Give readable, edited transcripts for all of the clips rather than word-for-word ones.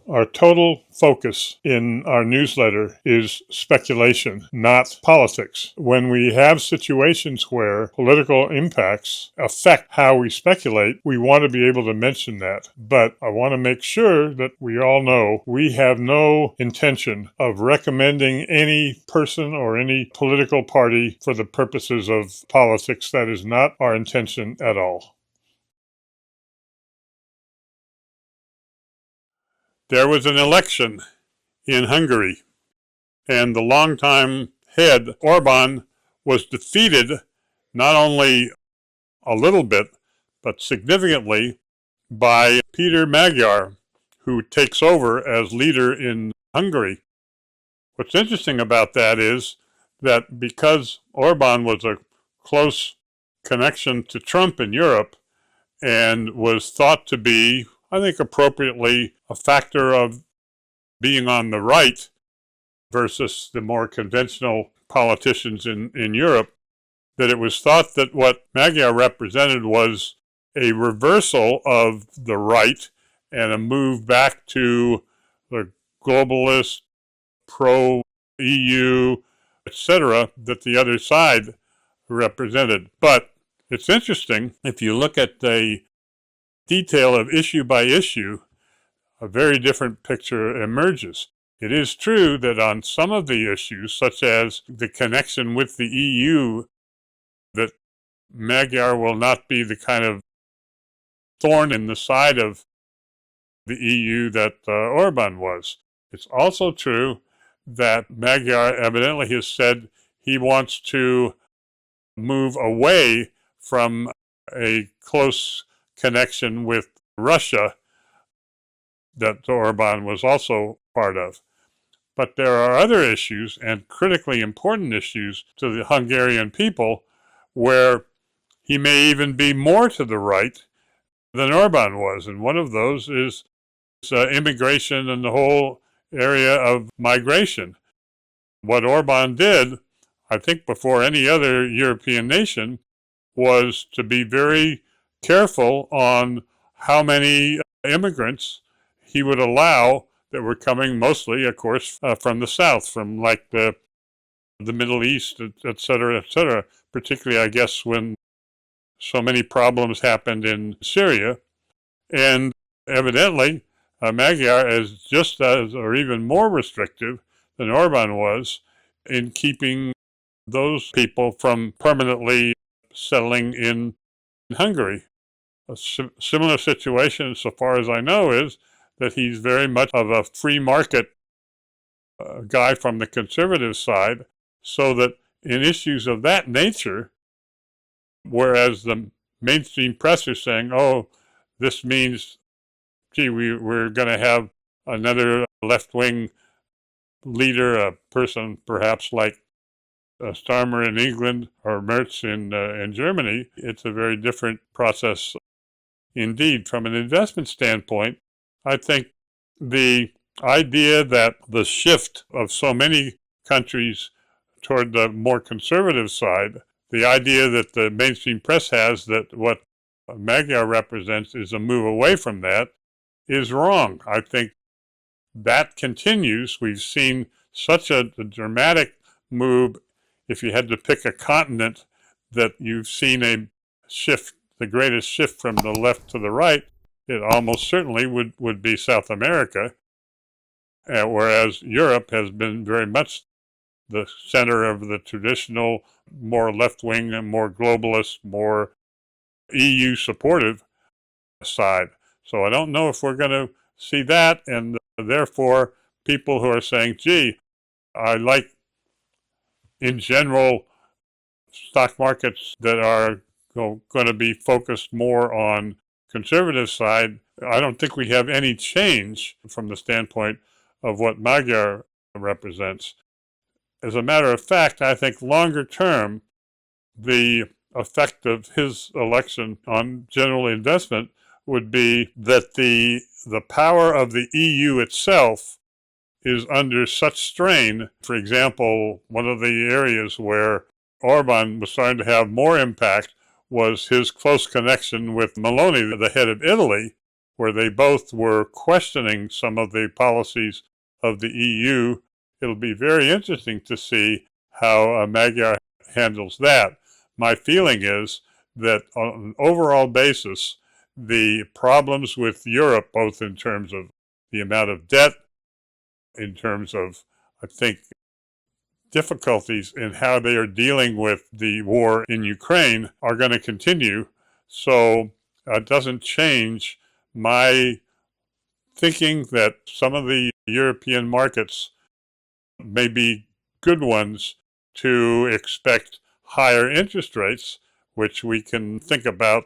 Our total focus in our newsletter is speculation, not politics. When we have situations where political impacts affect how we speculate, we want to be able to mention that. But I want to make sure that we all know we have no intention of recommending any person or any political party for the purposes of politics. That is not our intention at all. There was an election in Hungary, and the longtime head, Orban, was defeated not only a little bit, but significantly by Peter Magyar, who takes over as leader in Hungary. What's interesting about that is that because Orban was a close connection to Trump in Europe and was thought to be, I think appropriately, a factor of being on the right versus the more conventional politicians in Europe, that it was thought that what Magyar represented was a reversal of the right and a move back to the globalist, pro-EU, etc., that the other side represented. But it's interesting, if you look at the detail of issue by issue, a very different picture emerges. It is true that on some of the issues, such as the connection with the EU, that Magyar will not be the kind of thorn in the side of the EU that Orban was. It's also true that Magyar evidently has said he wants to move away from a close connection with Russia that Orban was also part of. But there are other issues, and critically important issues to the Hungarian people, where he may even be more to the right than Orban was. And one of those is immigration and the whole area of migration. What Orban did, I think before any other European nation, was to be very careful on how many immigrants he would allow that were coming mostly, of course, from the south, from like the Middle East, et cetera, particularly, I guess, when so many problems happened in Syria. And evidently, Magyar is just as, or even more restrictive than Orban was in keeping those people from permanently settling in Hungary. A similar situation, so far as I know, is that he's very much of a free market guy from the conservative side, so that in issues of that nature, whereas the mainstream press is saying, oh, this means, gee, we're going to have another left-wing leader, a person perhaps like Starmer in England or Merz in Germany, it's a very different process indeed. From an investment standpoint, I think the idea that the shift of so many countries toward the more conservative side, the idea that the mainstream press has that what Magyar represents is a move away from that, is wrong. I think that continues. We've seen such a dramatic move. If you had to pick a continent that you've seen a shift, the greatest shift from the left to the right, it almost certainly would be South America, whereas Europe has been very much the center of the traditional, more left-wing and more globalist, more EU-supportive side. So I don't know if we're going to see that, and therefore people who are saying, gee, I like, in general, stock markets that are going to be focused more on conservative side, I don't think we have any change from the standpoint of what Magyar represents. As a matter of fact, I think longer term, the effect of his election on general investment would be that the power of the EU itself is under such strain. For example, one of the areas where Orban was starting to have more impact was his close connection with Meloni, the head of Italy, where they both were questioning some of the policies of the EU. It'll be very interesting to see how Magyar handles that. My feeling is that on an overall basis, the problems with Europe, both in terms of the amount of debt, in terms of, I think, difficulties in how they are dealing with the war in Ukraine, are going to continue. So it doesn't change my thinking that some of the European markets may be good ones to expect higher interest rates, which we can think about.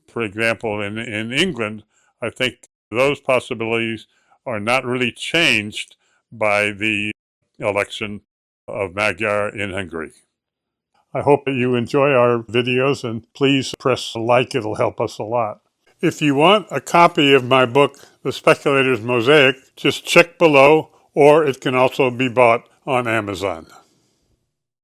For example, in England, I think those possibilities are not really changed by the election of Magyar in Hungary. I hope that you enjoy our videos, and please press like, it'll help us a lot. If you want a copy of my book, The Speculator's Mosaic, just check below, or it can also be bought on Amazon.